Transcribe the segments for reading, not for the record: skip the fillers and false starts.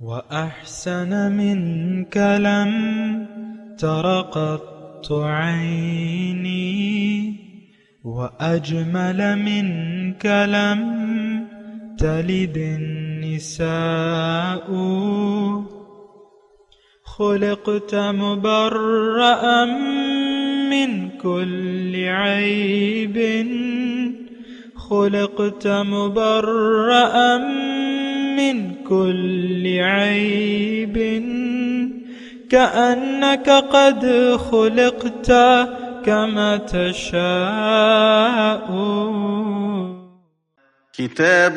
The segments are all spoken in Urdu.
وأحسن منك لم تر قط عيني وأجمل منك لم تلد النساء خلقت مبرأ من كل عيب خلقت مبرأ من كل عيب كأنك قد خلقت كما تشاء. كتاب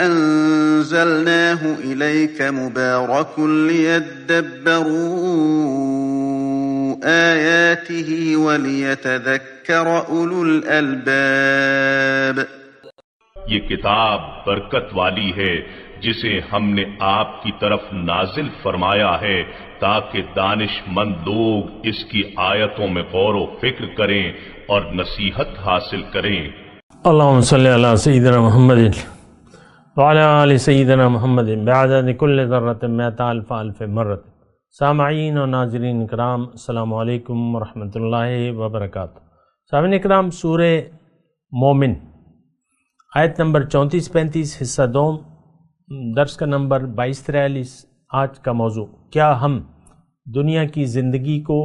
أنزلناه إليك مبارك ليدبروا آياته وليتذكر أولو الألباب. یہ کتاب برکت والی ہے جسے ہم نے آپ کی طرف نازل فرمایا ہے تاکہ دانش مند لوگ اس کی آیتوں میں غور و فکر کریں اور نصیحت حاصل کریں. اللہم صلی علی سیدنا محمد وعلی آل سیدنا محمد بعدد کل ذرۃ مئۃ الف الف مرۃ. سامعین و ناظرین اکرام، السلام علیکم ورحمۃ اللہ وبرکاتہ. سامعین اکرام، سورہ مومن آیت نمبر 34-35 حصہ دوم، درس کا نمبر 22-43. آج کا موضوع، کیا ہم دنیا کی زندگی کو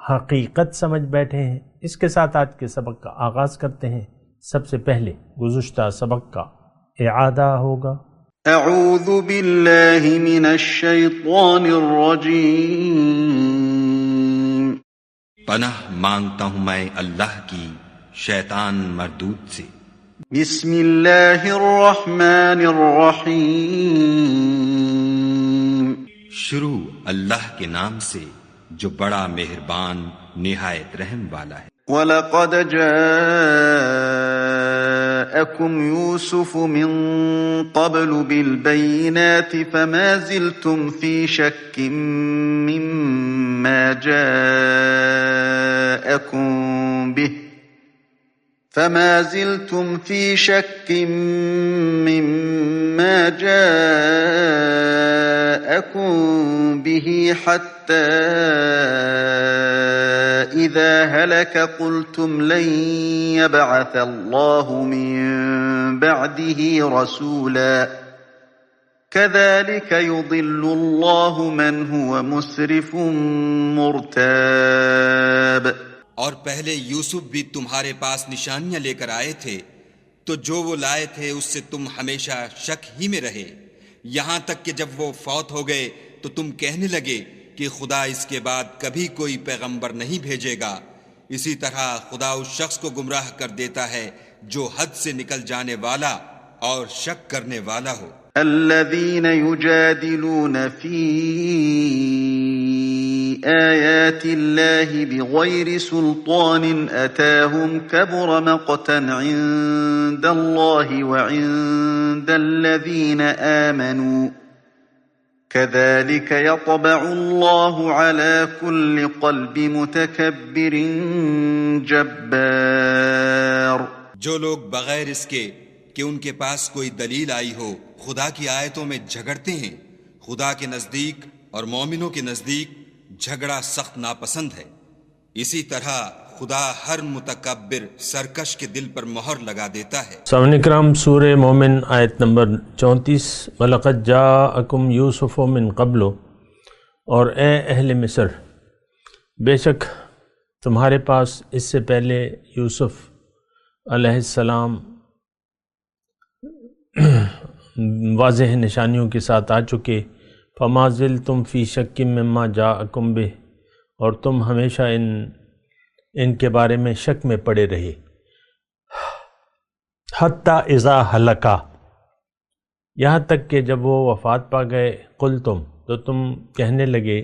حقیقت سمجھ بیٹھے ہیں؟ اس کے ساتھ آج کے سبق کا آغاز کرتے ہیں. سب سے پہلے گزشتہ سبق کا اعادہ ہوگا. اعوذ باللہ من الشیطان الرجیم. پناہ مانگتا ہوں میں اللہ کی شیطان مردود سے. بسم اللہ الرحمن الرحیم. شروع اللہ کے نام سے جو بڑا مہربان نہایت رحم والا ہے. وَلَقَدْ جَاءَكُمْ يُوسُفُ مِنْ قَبْلُ بِالْبَيِّنَاتِ فَمَا زِلْتُمْ فِي شَكٍّ مِّمَّا جَاءَكُمْ بِهِ حَتَّى إِذَا هَلَكَ قُلْتُمْ لَن يَبْعَثَ اللَّهُ مِن بَعْدِهِ رَسُولًا كَذَلِكَ يُضِلُّ اللَّهُ مَنْ هُوَ مُسْرِفٌ مُرْتَابٌ. اور پہلے یوسف بھی تمہارے پاس نشانیاں لے کر آئے تھے، تو جو وہ لائے تھے اس سے تم ہمیشہ شک ہی میں رہے، یہاں تک کہ جب وہ فوت ہو گئے تو تم کہنے لگے کہ خدا اس کے بعد کبھی کوئی پیغمبر نہیں بھیجے گا. اسی طرح خدا اس شخص کو گمراہ کر دیتا ہے جو حد سے نکل جانے والا اور شک کرنے والا ہو. الذين يجادلون في آيات الله بغير سلطان أتاهم كبر مقتا عند الله وعند الذين آمنوا كذلك يطبع الله على كل قلب متكبر جبار. جو لوگ بغیر اس کے کہ ان کے پاس کوئی دلیل آئی ہو خدا کی آیتوں میں جھگڑتے ہیں، خدا کے نزدیک اور مومنوں کے نزدیک جھگڑا سخت ناپسند ہے. اسی طرح خدا ہر متکبر سرکش کے دل پر مہر لگا دیتا ہے. سامعین اکرام، سورہ مومن آیت نمبر 34. وَلَقَدْ جَاءَكُمْ يُوسُفُ مِنْ قَبْلُ، اور اے اہل مصر، بے شک تمہارے پاس اس سے پہلے یوسف علیہ السلام واضح نشانیوں کے ساتھ آ چکے. فَمَا زِلْتُمْ فِي شَكٍّ مِّمَّا جَاءَكُمْ بِهِ، اور تم ہمیشہ ان کے بارے میں شک میں پڑے رہے. حَتَّى إِذَا هَلَكَ، یہاں تک کہ جب وہ وفات پا گئے، قُلْتُمْ، تو تم کہنے لگے،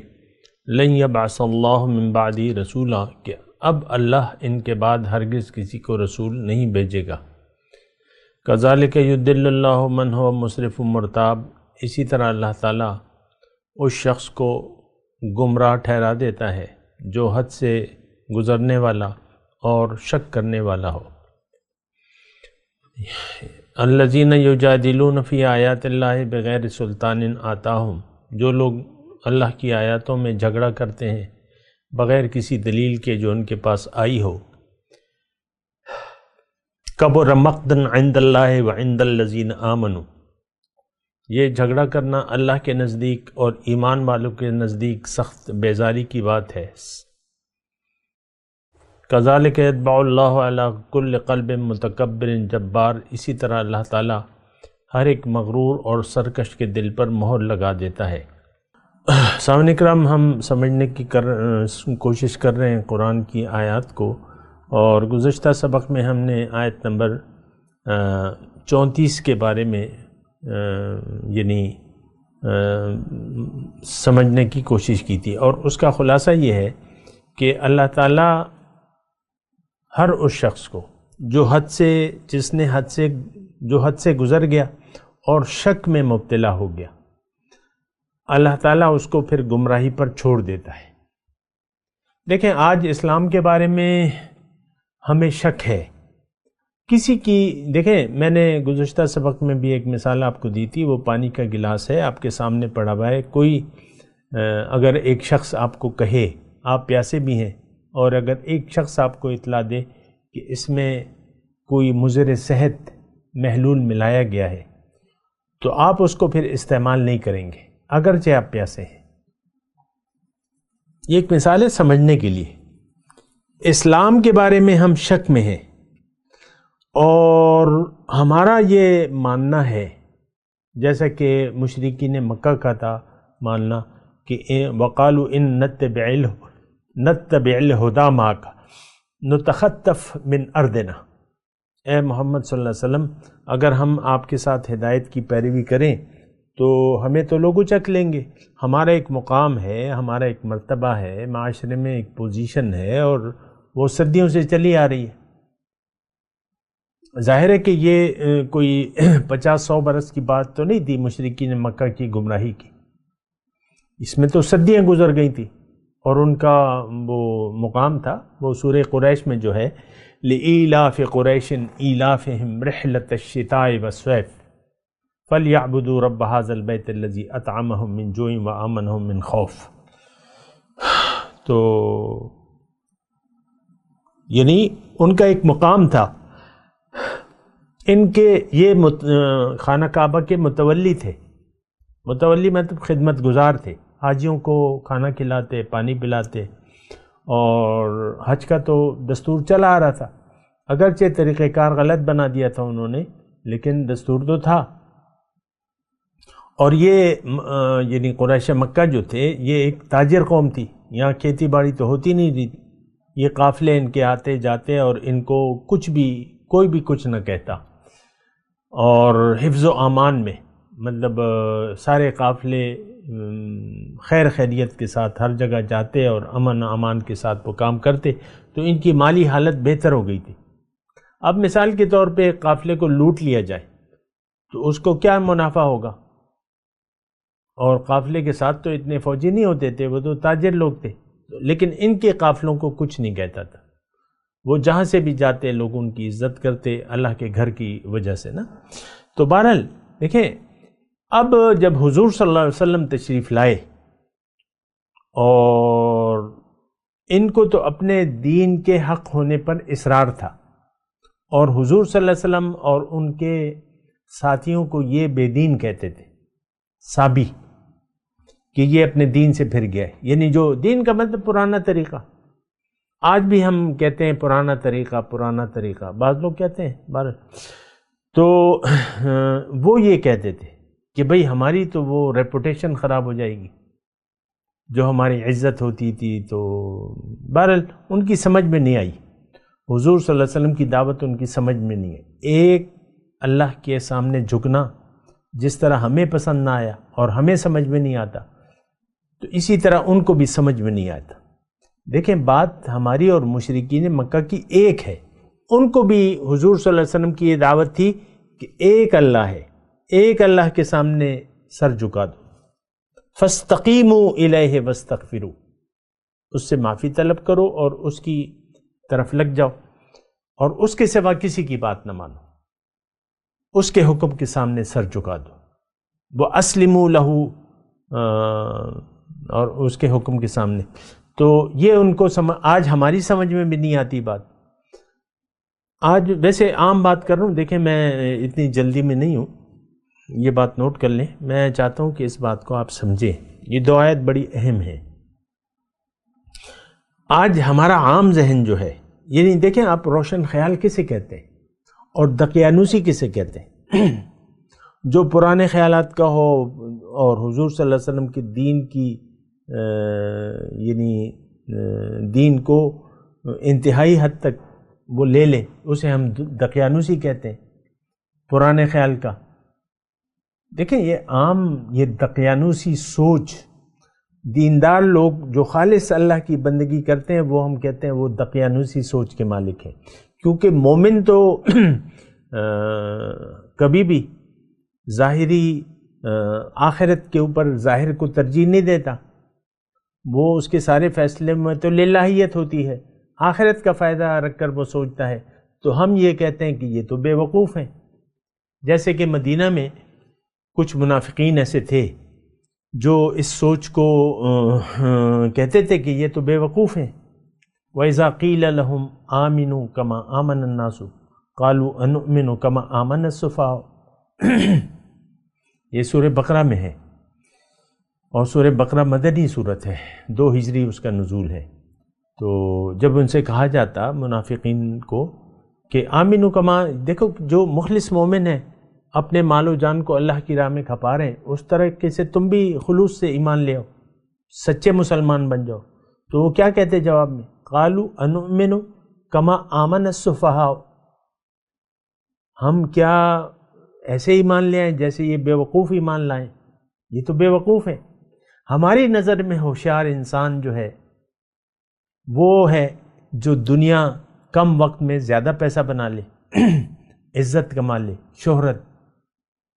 لَن يَبْعَثَ اللَّهُ مِن بَعْدِهِ رَسُولًا، کہ اب اللہ ان کے بعد ہرگز کسی کو رسول نہیں بھیجے گا. كَذَلِكَ يُضِلُّ اللَّهُ مَنْ هُوَ مُسْرِفٌ مُرْتَابٌ، اسی طرح اللہ تعالیٰ اس شخص کو گمراہ ٹھہرا دیتا ہے جو حد سے گزرنے والا اور شک کرنے والا ہو. الذین یجادلون فی آیات اللہ بغیر سلطان آتاہم، جو لوگ اللہ کی آیاتوں میں جھگڑا کرتے ہیں بغیر کسی دلیل کے جو ان کے پاس آئی ہو، کبر مقتا عند اللہ وعند الذین آمنوا، یہ جھگڑا کرنا اللہ کے نزدیک اور ایمان والوں کے نزدیک سخت بیزاری کی بات ہے۔ کذالک یطبع اللہ علی کل قلب متکبر جبار، اسی طرح اللہ تعالیٰ ہر ایک مغرور اور سرکش کے دل پر مہر لگا دیتا ہے۔ سامعین اکرام، ہم سمجھنے کی کوشش کر رہے ہیں قرآن کی آیات کو، اور گزشتہ سبق میں ہم نے آیت نمبر 34 کے بارے میں یعنی سمجھنے کی کوشش کی تھی، اور اس کا خلاصہ یہ ہے کہ اللہ تعالیٰ ہر اس شخص کو جو جس نے حد سے گزر گیا اور شک میں مبتلا ہو گیا، اللہ تعالیٰ اس کو پھر گمراہی پر چھوڑ دیتا ہے۔ دیکھیں، آج اسلام کے بارے میں ہمیں شک ہے کسی کی۔ دیکھیں، میں نے گزشتہ سبق میں بھی ایک مثال آپ کو دی تھی، وہ پانی کا گلاس ہے آپ کے سامنے پڑا ہوا ہے، کوئی اگر ایک شخص آپ کو کہے آپ پیاسے بھی ہیں، اور اگر ایک شخص آپ کو اطلاع دے کہ اس میں کوئی مضر صحت محلول ملایا گیا ہے، تو آپ اس کو پھر استعمال نہیں کریں گے اگرچہ آپ پیاسے ہیں۔ یہ ایک مثال ہے سمجھنے کے لیے۔ اسلام کے بارے میں ہم شک میں ہیں، اور ہمارا یہ ماننا ہے جیسا کہ مشرکین مکہ کا تھا ماننا کہ وقالوا ان نتبع الہدی معک نتخطف من ارضنا، اے محمد صلی اللہ علیہ وسلم، اگر ہم آپ کے ساتھ ہدایت کی پیروی کریں تو ہمیں تو لوگ اچک لیں گے۔ ہمارا ایک مقام ہے، ہمارا ایک مرتبہ ہے، معاشرے میں ایک پوزیشن ہے، اور وہ صدیوں سے چلی آ رہی ہے۔ ظاہر ہے کہ یہ کوئی 50-100 برس کی بات تو نہیں تھی مشرکین مکہ کی گمراہی کی، اس میں تو صدیاں گزر گئی تھی، اور ان کا وہ مقام تھا، وہ سورہ قریش میں جو ہے لإیلاف قریش ایلافہم رحلۃ الشتاء والصیف فلیعبدوا رب ھذا البیت الذی اطعمہم من جوع وآمنہم من خوف۔ تو یعنی ان کا ایک مقام تھا، ان کے یہ خانہ کعبہ کے متولی تھے، متولی مطلب خدمت گزار تھے، حاجیوں کو کھانا کھلاتے، پانی پلاتے، اور حج کا تو دستور چلا آ رہا تھا، اگرچہ طریقہ کار غلط بنا دیا تھا انہوں نے، لیکن دستور تو تھا۔ اور یہ یعنی قریش مکہ جو تھے یہ ایک تاجر قوم تھی، یہاں کھیتی باڑی تو ہوتی نہیں تھی، یہ قافلے ان کے آتے جاتے اور ان کو کوئی بھی کچھ نہ کہتا، اور حفظ و امان میں مطلب سارے قافلے خیر خیریت کے ساتھ ہر جگہ جاتے اور امن امان کے ساتھ وہ کام کرتے، تو ان کی مالی حالت بہتر ہو گئی تھی۔ اب مثال کے طور پہ قافلے کو لوٹ لیا جائے تو اس کو کیا منافع ہوگا؟ اور قافلے کے ساتھ تو اتنے فوجی نہیں ہوتے تھے، وہ تو تاجر لوگ تھے، لیکن ان کے قافلوں کو کچھ نہیں کہتا تھا، وہ جہاں سے بھی جاتے لوگ ان کی عزت کرتے اللہ کے گھر کی وجہ سے نا۔ تو بہرحال دیکھیں، اب جب حضور صلی اللہ علیہ وسلم تشریف لائے، اور ان کو تو اپنے دین کے حق ہونے پر اصرار تھا، اور حضور صلی اللہ علیہ وسلم اور ان کے ساتھیوں کو یہ بے دین کہتے تھے، سابی، کہ یہ اپنے دین سے پھر گیا ہے، یعنی جو دین کا مطلب پرانا طریقہ۔ آج بھی ہم کہتے ہیں پرانا طریقہ، بعض لوگ کہتے ہیں بہرحال، تو وہ یہ کہتے تھے کہ بھئی ہماری تو وہ ریپوٹیشن خراب ہو جائے گی، جو ہماری عزت ہوتی تھی، تو بہرحال ان کی سمجھ میں نہیں آئی، حضور صلی اللہ علیہ وسلم کی دعوت ان کی سمجھ میں نہیں آئی۔ ایک اللہ کے سامنے جھکنا جس طرح ہمیں پسند نہ آیا اور ہمیں سمجھ میں نہیں آتا، تو اسی طرح ان کو بھی سمجھ میں نہیں آتا۔ دیکھیں، بات ہماری اور مشرکین مکہ کی ایک ہے، ان کو بھی حضور صلی اللہ علیہ وسلم کی یہ دعوت تھی کہ ایک اللہ ہے، ایک اللہ کے سامنے سر جھکا دو، فاستقیموا الیہ واستغفروا، اس سے معافی طلب کرو اور اس کی طرف لگ جاؤ، اور اس کے سوا کسی کی بات نہ مانو، اس کے حکم کے سامنے سر جھکا دو۔ وَأَسْلِمُوا لَهُ اور اس کے حکم کے سامنے. تو یہ ان کو آج ہماری سمجھ میں بھی نہیں آتی بات. آج ویسے عام بات کر رہا ہوں، دیکھیں میں اتنی جلدی میں نہیں ہوں، یہ بات نوٹ کر لیں. میں چاہتا ہوں کہ اس بات کو آپ سمجھیں. یہ دو آیت بڑی اہم ہے. آج ہمارا عام ذہن جو ہے، یعنی دیکھیں آپ روشن خیال کسے کہتے ہیں اور دقیانوسی کسے کہتے ہیں؟ جو پرانے خیالات کا ہو اور حضور صلی اللہ علیہ وسلم کے دین کی یعنی دین کو انتہائی حد تک وہ لے لے، اسے ہم دقیانوسی کہتے ہیں، پرانے خیال کا. دیکھیں یہ عام یہ دقیانوسی سوچ، دیندار لوگ جو خالص اللہ کی بندگی کرتے ہیں وہ ہم کہتے ہیں وہ دقیانوسی سوچ کے مالک ہیں. کیونکہ مومن تو کبھی بھی ظاہری آخرت کے اوپر ظاہر کو ترجیح نہیں دیتا. وہ اس کے سارے فیصلے میں تو للہیت ہوتی ہے، آخرت کا فائدہ رکھ کر وہ سوچتا ہے. تو ہم یہ کہتے ہیں کہ یہ تو بے وقوف ہیں. جیسے کہ مدینہ میں کچھ منافقین ایسے تھے جو اس سوچ کو کہتے تھے کہ یہ تو بے وقوف ہیں. وَإِذَا قِيلَ لَهُمْ آمِنُوا كَمَا آمَنَ النَّاسُ قَالُوا أَنُؤْمِنُ كَمَا آمَنَ السُّفَهَاءُ. یہ سورہ بقرہ میں ہے، اور سورہ بقرہ مدنی سورت ہے، 2 ہجری اس کا نزول ہے. تو جب ان سے کہا جاتا منافقین کو کہ آمنو کما، دیکھو جو مخلص مومن ہے اپنے مال و جان کو اللہ کی راہ میں کھپا رہے ہیں، اس طرح سے تم بھی خلوص سے ایمان لے آؤ، سچے مسلمان بن جاؤ. تو وہ کیا کہتے جواب میں؟ قالوا انؤمن کما آمن السفہاء. ہم کیا ایسے ایمان لے آئیں جیسے یہ بے وقوف ایمان لائیں؟ یہ تو بے وقوف ہے. ہماری نظر میں ہوشیار انسان جو ہے وہ ہے جو دنیا کم وقت میں زیادہ پیسہ بنا لے، عزت کما لے،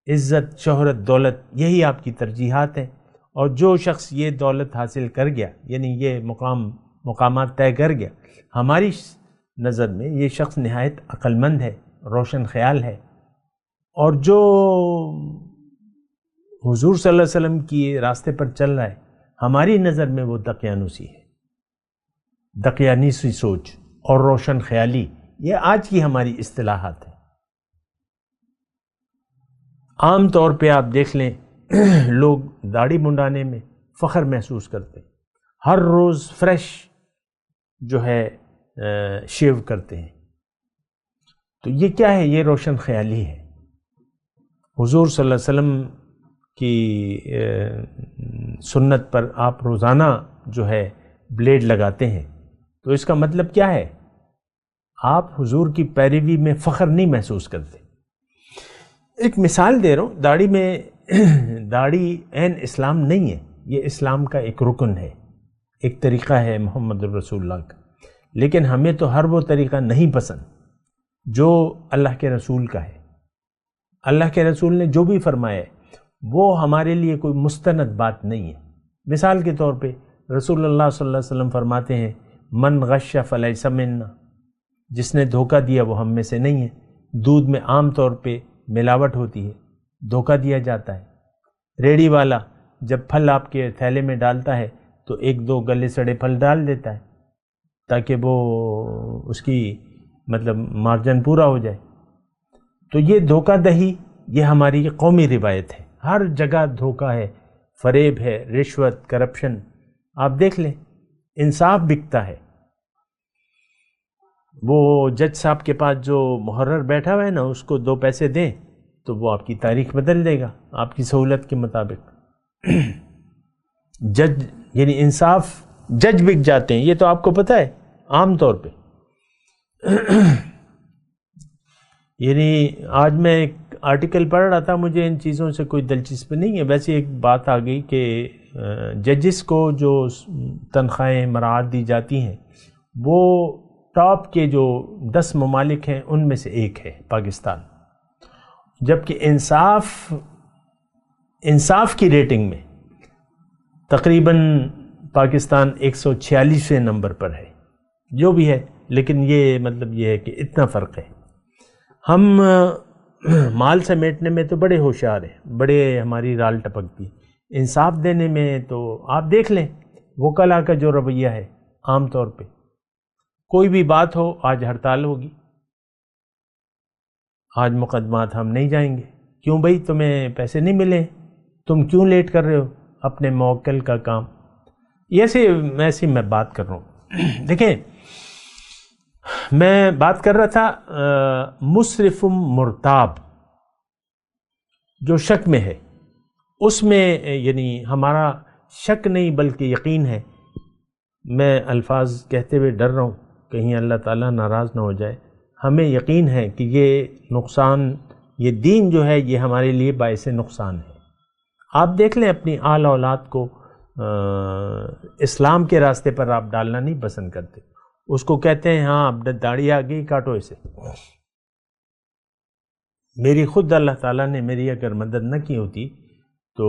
عزت شہرت دولت، یہی آپ کی ترجیحات ہیں. اور جو شخص یہ دولت حاصل کر گیا، یعنی یہ مقامات طے کر گیا، ہماری نظر میں یہ شخص نہایت عقل مند ہے، روشن خیال ہے. اور جو حضور صلی اللہ علیہ وسلم کی راستے پر چل رہا ہے، ہماری نظر میں وہ دقیانوسی ہے. دقیانوسی سوچ اور روشن خیالی، یہ آج کی ہماری اصطلاحات ہیں. عام طور پہ آپ دیکھ لیں لوگ داڑھی منڈانے میں فخر محسوس کرتے ہیں، ہر روز فریش جو ہے شیو کرتے ہیں. تو یہ کیا ہے؟ یہ روشن خیالی ہے. حضور صلی اللہ علیہ وسلم کی سنت پر آپ روزانہ جو ہے بلیڈ لگاتے ہیں، تو اس کا مطلب کیا ہے؟ آپ حضور کی پیروی میں فخر نہیں محسوس کرتے. ایک مثال دے رہا ہوں، داڑھی میں داڑھی عین اسلام نہیں ہے، یہ اسلام کا ایک رکن ہے، ایک طریقہ ہے محمد الرسول اللہ کا. لیکن ہمیں تو ہر وہ طریقہ نہیں پسند جو اللہ کے رسول کا ہے. اللہ کے رسول نے جو بھی فرمایا ہے وہ ہمارے لیے کوئی مستند بات نہیں ہے. مثال کے طور پہ رسول اللہ صلی اللہ علیہ وسلم فرماتے ہیں من غش فلیس منا، جس نے دھوکہ دیا وہ ہم میں سے نہیں ہے. دودھ میں عام طور پہ ملاوٹ ہوتی ہے، دھوکہ دیا جاتا ہے. ریڑھی والا جب پھل آپ کے تھیلے میں ڈالتا ہے تو 1-2 گلے سڑے پھل ڈال دیتا ہے تاکہ وہ اس کی مطلب مارجن پورا ہو جائے. تو یہ دھوکہ دہی یہ ہماری قومی روایت ہے. ہر جگہ دھوکہ ہے، فریب ہے، رشوت، کرپشن. آپ دیکھ لیں انصاف بکتا ہے. وہ جج صاحب کے پاس جو محرر بیٹھا ہوا ہے نا، اس کو 2 پیسے دیں تو وہ آپ کی تاریخ بدل دے گا آپ کی سہولت کے مطابق. جج یعنی انصاف، جج بک جاتے ہیں، یہ تو آپ کو پتہ ہے عام طور پہ. یعنی آج میں ایک آرٹیکل پڑھ رہا تھا، مجھے ان چیزوں سے کوئی دلچسپی نہیں ہے. ویسے ایک بات آ گئی کہ ججز کو جو تنخواہیں مراعات دی جاتی ہیں وہ ٹاپ کے جو 10 ممالک ہیں ان میں سے ایک ہے پاکستان. جبکہ انصاف کی ریٹنگ میں تقریباً پاکستان 146ویں نمبر پر ہے. جو بھی ہے، لیکن یہ مطلب یہ ہے کہ اتنا فرق ہے. ہم مال سمیٹنے میں تو بڑے ہوشیار ہیں، بڑے ہماری رال ٹپکتی. انصاف دینے میں تو آپ دیکھ لیں وکلاء کا جو رویہ ہے عام طور پہ، کوئی بھی بات ہو، آج ہڑتال ہوگی، آج مقدمات ہم نہیں جائیں گے، کیوں بھائی تمہیں پیسے نہیں ملے، تم کیوں لیٹ کر رہے ہو اپنے موکل کا کام، ایسی میں بات کر رہا ہوں۔ دیکھیں میں بات کر رہا تھا مسرف مرتاب، جو شک میں ہے، اس میں یعنی ہمارا شک نہیں بلکہ یقین ہے۔ میں الفاظ کہتے ہوئے ڈر رہا ہوں کہیں اللہ تعالیٰ ناراض نہ ہو جائے۔ ہمیں یقین ہے کہ یہ نقصان، یہ دین جو ہے یہ ہمارے لیے باعث نقصان ہے۔ آپ دیکھ لیں اپنی آل اولاد کو اسلام کے راستے پر آپ ڈالنا نہیں پسند کرتے، اس کو کہتے ہیں ہاں اب داڑھی آ گئی کاٹو اسے۔ میری خود اللہ تعالیٰ نے میری اگر مدد نہ کی ہوتی تو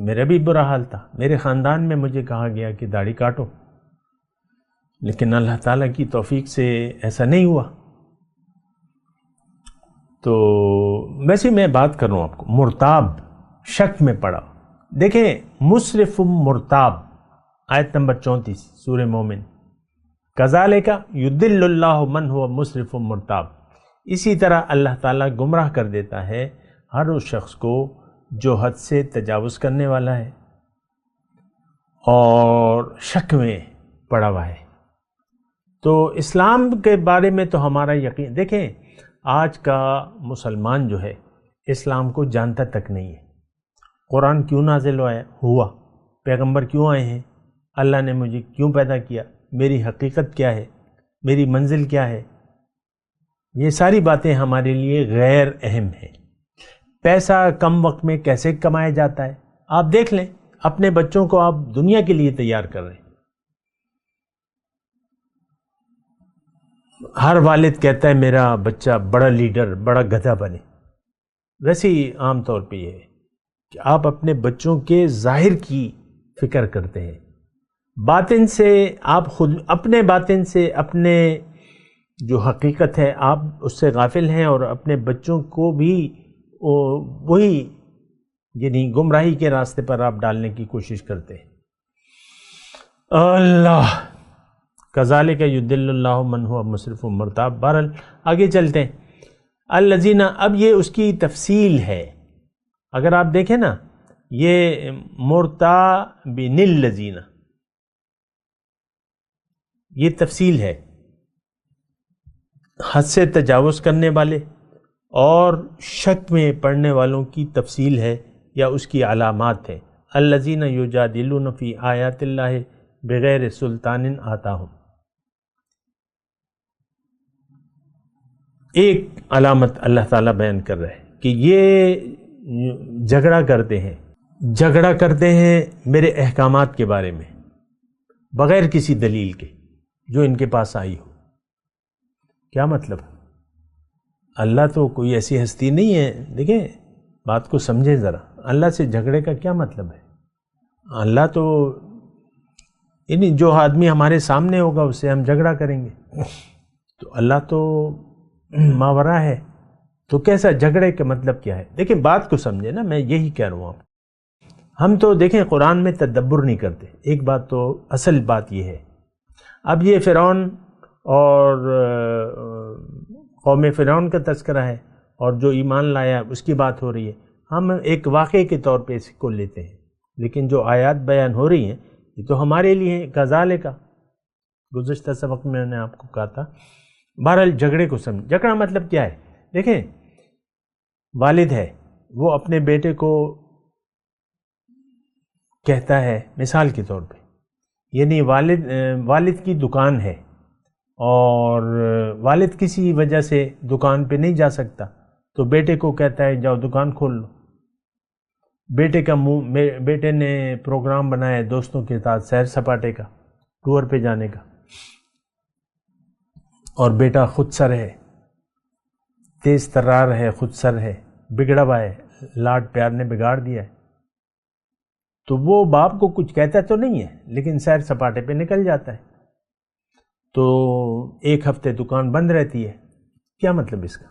میرا بھی برا حال تھا، میرے خاندان میں مجھے کہا گیا کہ داڑھی کاٹو، لیکن اللہ تعالیٰ کی توفیق سے ایسا نہیں ہوا۔ تو ویسے میں بات کر رہا ہوں آپ کو، مرتاب، شک میں پڑا۔ دیکھیں مسرف مرتاب، آیت نمبر 34 سورہ مومن، کذالک یضل اللہ من هو مسرف مرتاب، اسی طرح اللہ تعالیٰ گمراہ کر دیتا ہے ہر اس شخص کو جو حد سے تجاوز کرنے والا ہے اور شک میں پڑا ہوا ہے۔ تو اسلام کے بارے میں تو ہمارا یقین، دیکھیں آج کا مسلمان جو ہے اسلام کو جانتا تک نہیں ہے۔ قرآن کیوں نازل ہوا، پیغمبر کیوں آئے ہیں، اللہ نے مجھے کیوں پیدا کیا، میری حقیقت کیا ہے، میری منزل کیا ہے، یہ ساری باتیں ہمارے لیے غیر اہم ہیں۔ پیسہ کم وقت میں کیسے کمایا جاتا ہے آپ دیکھ لیں، اپنے بچوں کو آپ دنیا کے لیے تیار کر رہے ہیں۔ ہر والد کہتا ہے میرا بچہ بڑا لیڈر، بڑا گدھا بنے۔ ویسے ہی عام طور پہ یہ ہے کہ آپ اپنے بچوں کے ظاہر کی فکر کرتے ہیں، باطن سے آپ خود، اپنے باطن سے اپنے جو حقیقت ہے آپ اس سے غافل ہیں، اور اپنے بچوں کو بھی وہی یعنی گمراہی کے راستے پر آپ ڈالنے کی کوشش کرتے ہیں۔ اللہ کذالک یضل اللہ من هو مسرف مرتاب۔ بہرحال آگے چلتے ہیں۔ الذین، اب یہ اس کی تفصیل ہے، اگر آپ دیکھیں نا یہ مرتابن الذین، یہ تفصیل ہے، حد سے تجاوز کرنے والے اور شک میں پڑنے والوں کی تفصیل ہے یا اس کی علامات ہیں۔ الذین یجادلون فی آیات اللہ بغیر سلطان آتاہم، ایک علامت اللہ تعالیٰ بیان کر رہے ہیں کہ یہ جھگڑا کرتے ہیں میرے احکامات کے بارے میں بغیر کسی دلیل کے جو ان کے پاس آئی ہو۔ کیا مطلب؟ اللہ تو کوئی ایسی ہستی نہیں ہے، دیکھیں بات کو سمجھیں ذرا، اللہ سے جھگڑے کا کیا مطلب ہے؟ اللہ تو یعنی جو آدمی ہمارے سامنے ہوگا اس سے ہم جھگڑا کریں گے، تو اللہ تو ماورا ہے، تو کیسا جھگڑے کا مطلب کیا ہے؟ دیکھیں بات کو سمجھیں نا، میں یہی کہہ رہا ہوں آپ، ہم تو دیکھیں قرآن میں تدبر نہیں کرتے، ایک بات تو اصل بات یہ ہے۔ اب یہ فرعون اور قوم فرعون کا تذکرہ ہے اور جو ایمان لایا اس کی بات ہو رہی ہے، ہم ایک واقعے کے طور پہ اس کو لیتے ہیں، لیکن جو آیات بیان ہو رہی ہیں یہ تو ہمارے لیے غزالے کا، گزشتہ سبق میں نے آپ کو کہا تھا۔ بہرحال جھگڑے کو سمجھ، جھگڑا مطلب کیا ہے؟ دیکھیں والد ہے، وہ اپنے بیٹے کو کہتا ہے، مثال کے طور پہ یعنی والد کی دکان ہے اور والد کسی وجہ سے دکان پہ نہیں جا سکتا، تو بیٹے کو کہتا ہے جاؤ دکان کھول لو۔ بیٹے نے پروگرام بنایا دوستوں کے ساتھ سیر سپاٹے کا، ٹور پہ جانے کا، اور بیٹا خود سر ہے، تیز ترار ہے، خود سر ہے، بگڑا ہوا ہے، لاڈ پیار نے بگاڑ دیا ہے، تو وہ باپ کو کچھ کہتا تو نہیں ہے لیکن سیر سپاٹے پہ نکل جاتا ہے، تو ایک ہفتے دکان بند رہتی ہے۔ کیا مطلب اس کا؟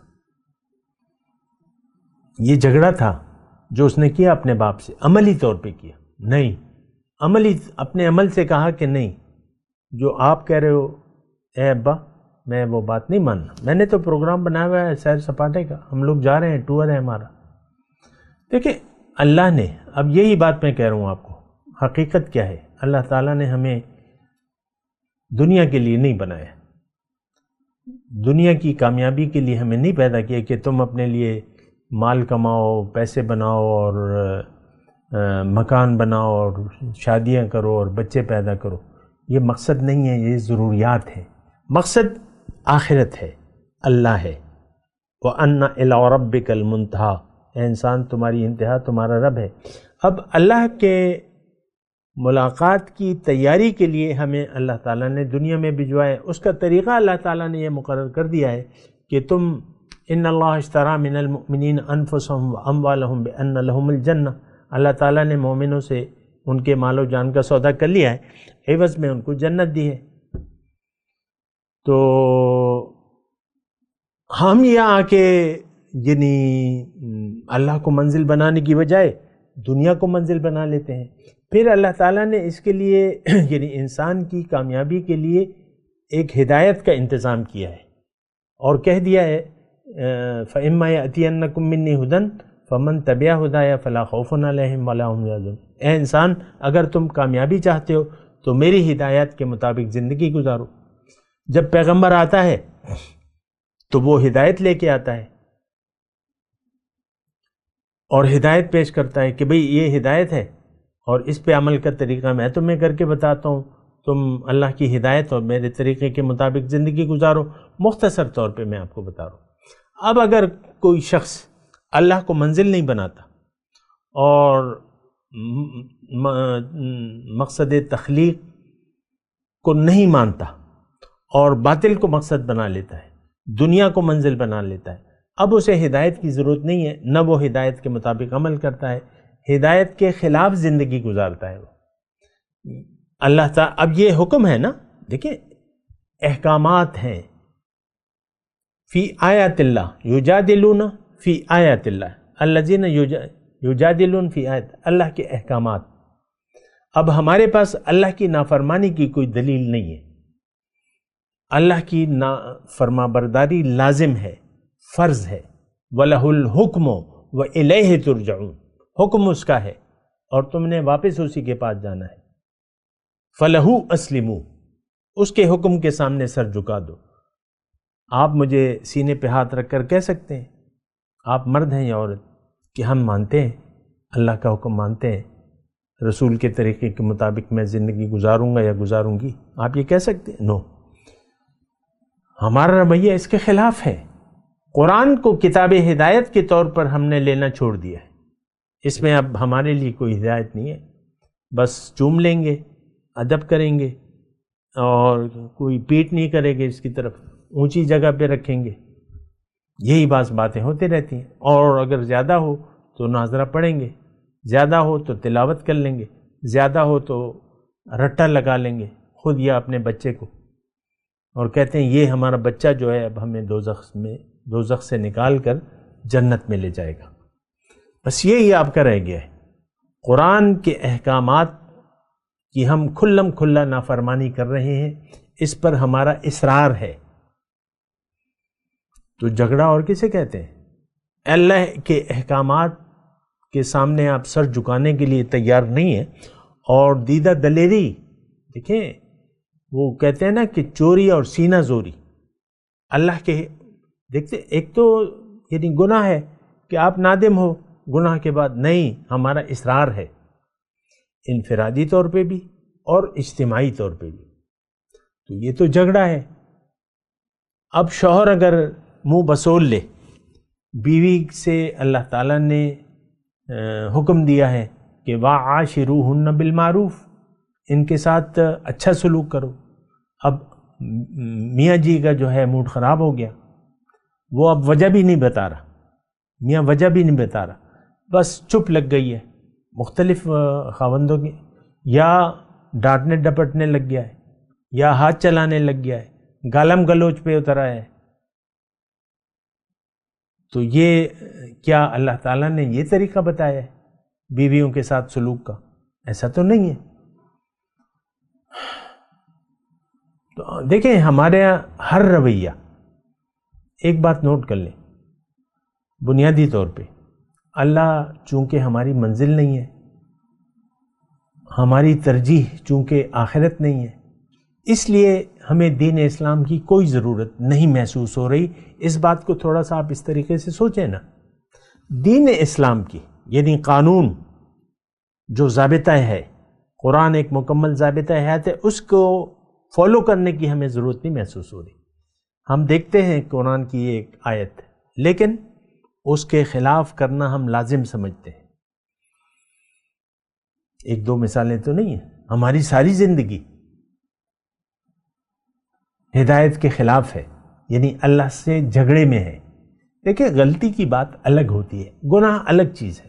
یہ جھگڑا تھا جو اس نے کیا اپنے باپ سے عملی طور پہ کیا نہیں، اپنے عمل سے کہا کہ نہیں جو آپ کہہ رہے ہو اے ابا میں وہ بات نہیں ماننا، میں نے تو پروگرام بنایا ہوا ہے سیر سپاٹے کا، ہم لوگ جا رہے ہیں، ٹور ہے ہمارا۔ دیکھیں اللہ نے، اب یہی بات میں کہہ رہا ہوں آپ کو، حقیقت کیا ہے، اللہ تعالیٰ نے ہمیں دنیا کے لیے نہیں بنایا، دنیا کی کامیابی کے لیے ہمیں نہیں پیدا کیا کہ تم اپنے لیے مال کماؤ، پیسے بناؤ اور مکان بناؤ اور شادیاں کرو اور بچے پیدا کرو، یہ مقصد نہیں ہے، یہ ضروریات ہیں۔ مقصد آخرت ہے، اللہ ہے۔ وَأَنَّ إِلَىٰ رَبِّكَ الْمُنْتَهَىٰ، اے انسان تمہاری انتہا تمہارا رب ہے۔ اب اللہ کے ملاقات کی تیاری کے لیے ہمیں اللہ تعالیٰ نے دنیا میں بھجوایا، اس کا طریقہ اللہ تعالیٰ نے یہ مقرر کر دیا ہے کہ تم ان اللہ اشترى من المؤمنین انفسهم واموالهم بان لهم الجنہ، اللہ تعالیٰ نے مومنوں سے ان کے مال و جان کا سودا کر لیا ہے، عوض میں ان کو جنت دی ہے۔ تو ہم یہاں آ کے یعنی اللہ کو منزل بنانے کی بجائے دنیا کو منزل بنا لیتے ہیں۔ پھر اللہ تعالیٰ نے اس کے لیے یعنی انسان کی کامیابی کے لیے ایک ہدایت کا انتظام کیا ہے اور کہہ دیا ہے فَإِمَّا يَأْتِيَنَّكُم مِّنِّي هُدًى فَمَن تَبِعَ هُدَايَ فَلَا خَوْفٌ عَلَيْهِمْ وَلَا هُمْ يَحْزَنُونَ، اے انسان اگر تم کامیابی چاہتے ہو تو میری ہدایت کے مطابق زندگی گزارو۔ جب پیغمبر آتا ہے تو وہ ہدایت لے کے آتا ہے اور ہدایت پیش کرتا ہے کہ بھئی یہ ہدایت ہے اور اس پہ عمل کا طریقہ میں تمہیں کر کے بتاتا ہوں، تم اللہ کی ہدایت اور میرے طریقے کے مطابق زندگی گزارو۔ مختصر طور پہ میں آپ کو بتا رہا ہوں۔ اب اگر کوئی شخص اللہ کو منزل نہیں بناتا اور مقصد تخلیق کو نہیں مانتا اور باطل کو مقصد بنا لیتا ہے، دنیا کو منزل بنا لیتا ہے، اب اسے ہدایت کی ضرورت نہیں ہے، نہ وہ ہدایت کے مطابق عمل کرتا ہے، ہدایت کے خلاف زندگی گزارتا ہے وہ۔ اللہ تعالیٰ اب یہ حکم ہے نا، دیکھیں احکامات ہیں، فی آیات اللہ یجادلون فی آیات اللہ الذین یجادلون فی آیات اللہ کے احکامات۔ اب ہمارے پاس اللہ کی نافرمانی کی کوئی دلیل نہیں ہے، اللہ کی فرما برداری لازم ہے، فرض ہے۔ وَلَهُ الْحُكْمُ وَإِلَيْهِ تُرْجَعُونَ، حکم اس کا ہے اور تم نے واپس اسی کے پاس جانا ہے۔ فَلَهُ أَسْلِمُوا، اس کے حکم کے سامنے سر جھکا دو۔ آپ مجھے سینے پہ ہاتھ رکھ کر کہہ سکتے ہیں، آپ مرد ہیں یا عورت، کہ ہم مانتے ہیں، اللہ کا حکم مانتے ہیں، رسول کے طریقے کے مطابق میں زندگی گزاروں گا یا گزاروں گی، آپ یہ کہہ سکتے ہیں؟ نو، ہمارا رویہ اس کے خلاف ہے۔ قرآن کو کتاب ہدایت کے طور پر ہم نے لینا چھوڑ دیا ہے، اس میں اب ہمارے لیے کوئی ہدایت نہیں ہے، بس چوم لیں گے، ادب کریں گے اور کوئی پیٹ نہیں کرے گے اس کی طرف، اونچی جگہ پہ رکھیں گے، یہی باتیں ہوتی رہتی ہیں۔ اور اگر زیادہ ہو تو ناظرہ پڑھیں گے، زیادہ ہو تو تلاوت کر لیں گے، زیادہ ہو تو رٹا لگا لیں گے خود یا اپنے بچے کو، اور کہتے ہیں یہ ہمارا بچہ جو ہے اب ہمیں دوزخ سے نکال کر جنت میں لے جائے گا۔ بس یہی آپ کا رہ گیا ہے، قرآن کے احکامات کی ہم کھلم کھلا نافرمانی کر رہے ہیں، اس پر ہمارا اصرار ہے۔ تو جھگڑا اور کسے کہتے ہیں؟ اللہ کے احکامات کے سامنے آپ سر جھکانے کے لیے تیار نہیں ہیں، اور دیدہ دلیری، دیکھیں وہ کہتے ہیں نا کہ چوری اور سینہ زوری، اللہ کے دیکھتے ایک تو یعنی گناہ ہے کہ آپ نادم ہو گناہ کے بعد، نہیں، ہمارا اصرار ہے انفرادی طور پہ بھی اور اجتماعی طور پہ بھی، تو یہ تو جھگڑا ہے۔ اب شوہر اگر منہ بسول لے، بیوی سے اللہ تعالیٰ نے حکم دیا ہے کہ وَعَاشِرُوهُنَّ بِالْمَعْرُوفِ، ان کے ساتھ اچھا سلوک کرو۔ اب میاں جی کا جو ہے موڈ خراب ہو گیا، وہ اب وجہ بھی نہیں بتا رہا، میاں وجہ بھی نہیں بتا رہا، بس چپ لگ گئی ہے، مختلف خاوندوں کے، یا ڈانٹنے ڈپٹنے لگ گیا ہے، یا ہاتھ چلانے لگ گیا ہے، گالم گلوچ پہ اتر آیا ہے، تو یہ کیا اللہ تعالیٰ نے یہ طریقہ بتایا ہے بیویوں کے ساتھ سلوک کا؟ ایسا تو نہیں ہے۔ تو دیکھیں ہمارے ہر رویہ، ایک بات نوٹ کر لیں بنیادی طور پہ، اللہ چونکہ ہماری منزل نہیں ہے، ہماری ترجیح چونکہ آخرت نہیں ہے، اس لیے ہمیں دین اسلام کی کوئی ضرورت نہیں محسوس ہو رہی۔ اس بات کو تھوڑا سا آپ اس طریقے سے سوچیں نا، دین اسلام کی یعنی قانون جو ضابطہ ہے، قرآن ایک مکمل ضابطہ حیات ہے، اس کو فالو کرنے کی ہمیں ضرورت نہیں محسوس ہو رہی۔ ہم دیکھتے ہیں قرآن کی ایک آیت، لیکن اس کے خلاف کرنا ہم لازم سمجھتے ہیں۔ ایک دو مثالیں تو نہیں ہیں، ہماری ساری زندگی ہدایت کے خلاف ہے، یعنی اللہ سے جھگڑے میں ہے۔ دیکھیں غلطی کی بات الگ ہوتی ہے، گناہ الگ چیز ہے۔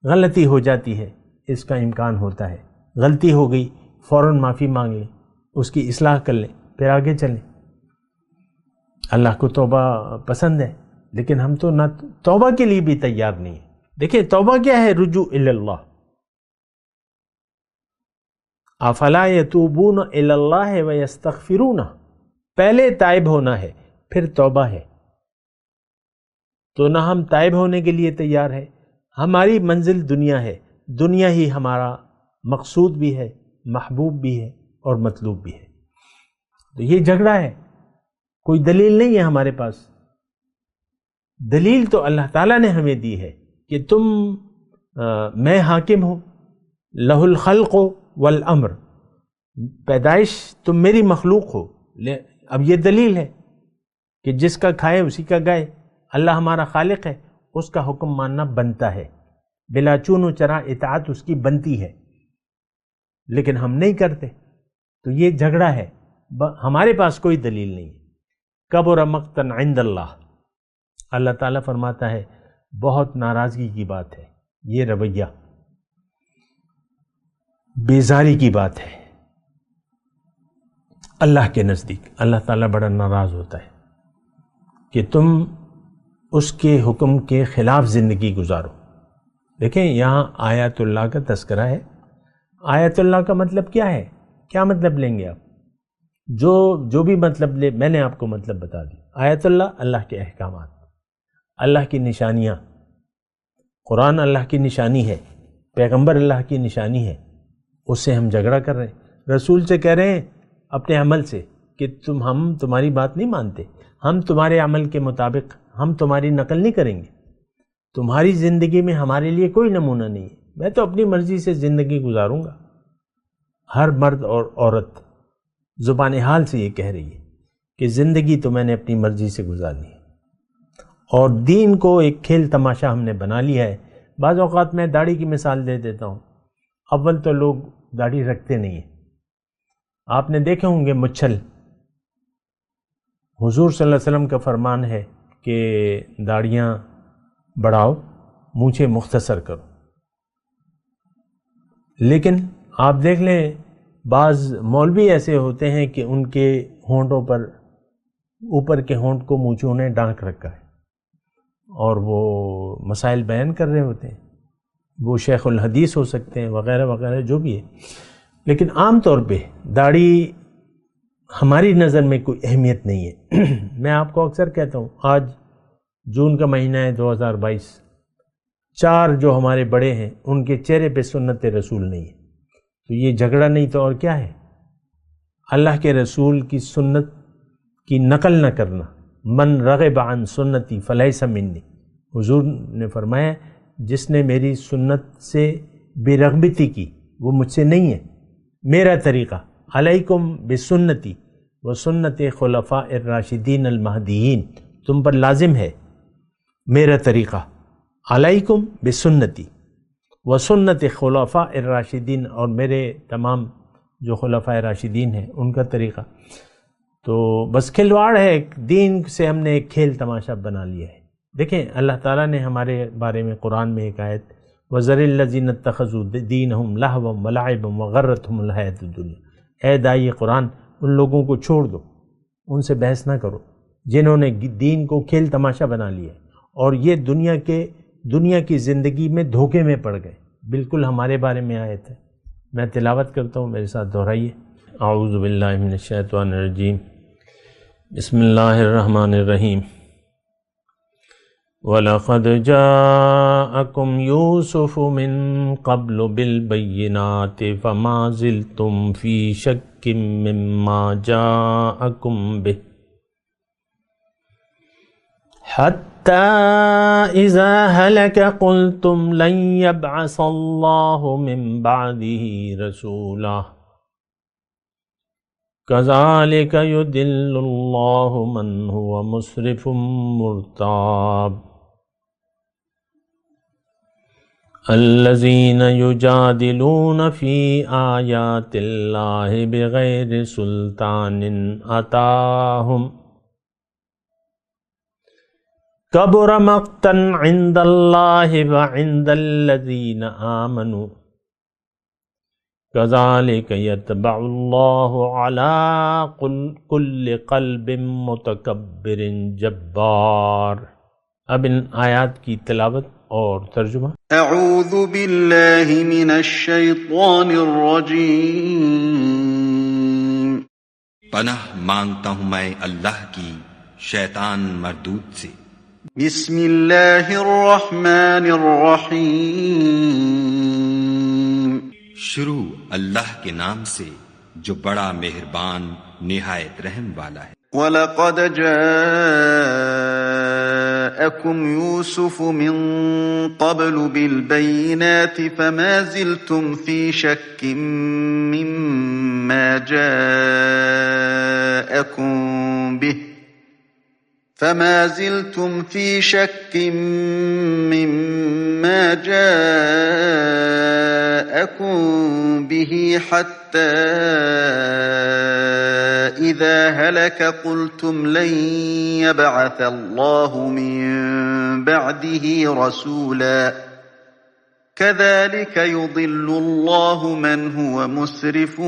غلطی ہو جاتی ہے، اس کا امکان ہوتا ہے، غلطی ہو گئی فوراً معافی مانگ لیں، اس کی اصلاح کر لیں، پھر آگے چلیں۔ اللہ کو توبہ پسند ہے، لیکن ہم تو نہ توبہ کے لیے بھی تیار نہیں ہیں۔ دیکھیں توبہ کیا ہے؟ رجوع الی اللہ۔ افلا یتوبون الی اللہ ویستغفرون، پہلے تائب ہونا ہے پھر توبہ ہے۔ تو نہ ہم تائب ہونے کے لیے تیار ہے، ہماری منزل دنیا ہے، دنیا ہی ہمارا مقصود بھی ہے، محبوب بھی ہے اور مطلوب بھی ہے۔ تو یہ جھگڑا ہے، کوئی دلیل نہیں ہے ہمارے پاس۔ دلیل تو اللہ تعالیٰ نے ہمیں دی ہے کہ میں حاکم ہوں، لہ الخلق والامر، پیدائش تم میری مخلوق ہو۔ اب یہ دلیل ہے کہ جس کا کھائے اسی کا گائے، اللہ ہمارا خالق ہے، اس کا حکم ماننا بنتا ہے، بلا چون و چرا اطاعت اس کی بنتی ہے، لیکن ہم نہیں کرتے۔ تو یہ جھگڑا ہے، ہمارے پاس کوئی دلیل نہیں ہے۔ کبر مقتا عند اللہ، اللہ تعالیٰ فرماتا ہے بہت ناراضگی کی بات ہے یہ رویہ، بیزاری کی بات ہے اللہ کے نزدیک۔ اللہ تعالیٰ بڑا ناراض ہوتا ہے کہ تم اس کے حکم کے خلاف زندگی گزارو۔ دیکھیں یہاں آیات اللہ کا تذکرہ ہے۔ آیات اللہ کا مطلب کیا ہے؟ کیا مطلب لیں گے آپ؟ جو بھی مطلب لے، میں نے آپ کو مطلب بتا دی۔ آیت اللہ، اللہ کے احکامات، اللہ کی نشانیاں۔ قرآن اللہ کی نشانی ہے، پیغمبر اللہ کی نشانی ہے، اس سے ہم جھگڑا کر رہے ہیں۔ رسول سے کہہ رہے ہیں اپنے عمل سے کہ ہم تمہاری بات نہیں مانتے، ہم تمہارے عمل کے مطابق ہم تمہاری نقل نہیں کریں گے، تمہاری زندگی میں ہمارے لیے کوئی نمونہ نہیں ہے، میں تو اپنی مرضی سے زندگی گزاروں گا۔ ہر مرد اور عورت زبان حال سے یہ کہہ رہی ہے کہ زندگی تو میں نے اپنی مرضی سے گزارنی ہے، اور دین کو ایک کھیل تماشا ہم نے بنا لیا ہے۔ بعض اوقات میں داڑھی کی مثال دے دیتا ہوں۔ اول تو لوگ داڑھی رکھتے نہیں ہیں، آپ نے دیکھے ہوں گے مچھل۔ حضور صلی اللہ علیہ وسلم کا فرمان ہے کہ داڑھیاں بڑھاؤ، مونچھیں مختصر کرو، لیکن آپ دیکھ لیں بعض مولوی ایسے ہوتے ہیں کہ ان کے ہونٹوں پر، اوپر کے ہونٹ کو مونچھوں نے ڈانک رکھا ہے، اور وہ مسائل بیان کر رہے ہوتے ہیں، وہ شیخ الحدیث ہو سکتے ہیں وغیرہ وغیرہ جو بھی ہے، لیکن عام طور پہ داڑھی ہماری نظر میں کوئی اہمیت نہیں ہے۔ میں آپ کو اکثر کہتا ہوں، آج جون کا مہینہ ہے 2022، 4 جو ہمارے بڑے ہیں ان کے چہرے پہ سنت رسول نہیں ہے، تو یہ جھگڑا نہیں تو اور کیا ہے؟ اللہ کے رسول کی سنت کی نقل نہ کرنا، من رغب عن سنتی فلیس منی، حضور نے فرمایا جس نے میری سنت سے بے رغبتی کی وہ مجھ سے نہیں ہے۔ میرا طریقہ، علیکم بسنتی و سنت خلفاء الراشدین المہدیین، تم پر لازم ہے میرا طریقہ، علیکم بسنتی و سنت خلفاء الراشدین، اور میرے تمام جو خلفاء راشدین ہیں ان کا طریقہ۔ تو بس کھلواڑ ہے، دین سے ہم نے ایک کھیل تماشا بنا لیا ہے۔ دیکھیں اللہ تعالیٰ نے ہمارے بارے میں قرآن میں ایک آیت، وَذَرِ الَّذِينَ اتَّخَذُوا دِينَهُمْ لَهْوًا وَلَعِبًا وَغَرَّتْهُمُ الْحَيَاةُ الدُّنْيَا، اے داعی قرآن ان لوگوں کو چھوڑ دو، ان سے بحث نہ کرو جنہوں نے دین کو کھیل تماشا بنا لیا ہے اور یہ دنیا کی زندگی میں دھوکے میں پڑ گئے، بالکل ہمارے بارے میں آئے تھے۔ میں تلاوت کرتا ہوں، میرے ساتھ دہرائیے۔ اعوذ باللہ من الشیطان الرجیم، بسم اللہ الرحمن الرحیم۔ وَلَقَدْ جَاءَكُمْ يُوسُفُ مِنْ قَبْلُ بِالْبَيِّنَاتِ فَمَا زِلْتُمْ فِي شَكٍّ مِّمَّا جَاءَكُمْ بِهِ حَتَّى إِذَا هَلَكَ قُلْتُمْ لَنْ يَبْعَثَ اللَّهُ مِنْ بَعْدِهِ رَسُولًا كَذَلِكَ يُضِلُّ اللَّهُ مَنْ هُوَ مُسْرِفٌ مُرْتَابٌ الَّذِينَ يُجَادِلُونَ فِي آيَاتِ اللَّهِ بِغَيْرِ سُلْطَانٍ أَتَاهُمْ كَبُرَ مَقْتًا عِندَ اللَّهِ وَعِندَ الَّذِينَ آمَنُوا كَذَلِكَ يَطْبَعُ اللَّهُ عَلَى كُلِّ قَلْبٍ مُتَكَبِّرٍ جَبَّارٍ۔ اب ان آیات کی تلاوت اور ترجمہ۔ اعوذ باللہ من الشیطان الرجیم۔ پناہ مانگتا ہوں میں اللہ کی شیطان مردود سے۔ بسم اللہ الرحمن الرحیم۔ شروع اللہ کے نام سے جو بڑا مہربان نہایت رحم والا ہے۔ وَلَقَدْ جَاءَكُمْ يُوسُفُ مِنْ قَبْلُ بِالْبَيِّنَاتِ فَمَا زِلْتُمْ فِي شَكٍّ مِّمَّا جَاءَكُمْ بِهِ حَتَّى إِذَا هَلَكَ قُلْتُمْ لَنْ يَبْعَثَ اللَّهُ مِنْ بَعْدِهِ رَسُولًا كَذَلِكَ يُضِلُّ اللَّهُ مَنْ هُوَ مُسْرِفٌ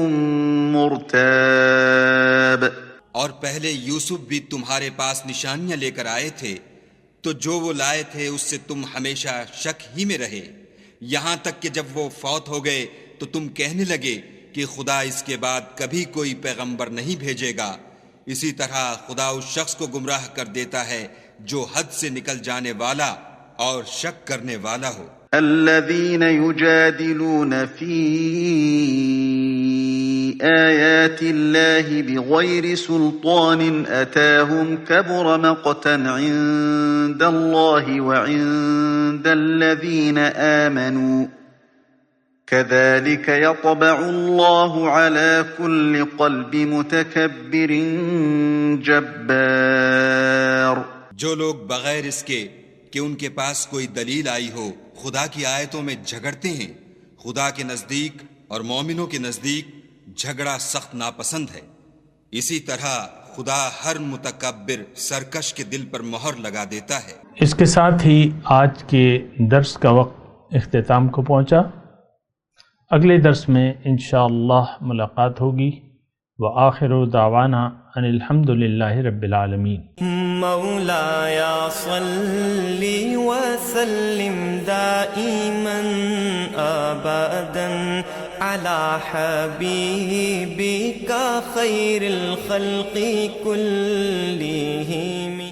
مُرْتَابٌ۔ اور پہلے یوسف بھی تمہارے پاس نشانیاں لے کر آئے تھے، تو جو وہ لائے تھے اس سے تم ہمیشہ شک ہی میں رہے، یہاں تک کہ جب وہ فوت ہو گئے تو تم کہنے لگے کہ خدا اس کے بعد کبھی کوئی پیغمبر نہیں بھیجے گا۔ اسی طرح خدا اس شخص کو گمراہ کر دیتا ہے جو حد سے نکل جانے والا اور شک کرنے والا ہو۔ الذين يجادلون في آيات الله بغير سلطان أتاهم كبر مقتا عند الله وعند الذين آمنوا كذلك يطبع الله على كل قلب متكبر جبار۔ جو لوگ بغیر اس کے کہ ان کے پاس کوئی دلیل آئی ہو خدا کی آیتوں میں جھگڑتے ہیں، خدا کے نزدیک اور مومنوں کے نزدیک جھگڑا سخت ناپسند ہے۔ اسی طرح خدا ہر متکبر سرکش کے دل پر مہر لگا دیتا ہے۔ اس کے ساتھ ہی آج کے درس کا وقت اختتام کو پہنچا۔ اگلے درس میں انشاءاللہ ملاقات ہوگی۔ وآخر دعوانا ان الحمد للہ رب العالمین۔ مولاي صل وسلم دائما ابدا على حبيبك خير الخلق كلهم۔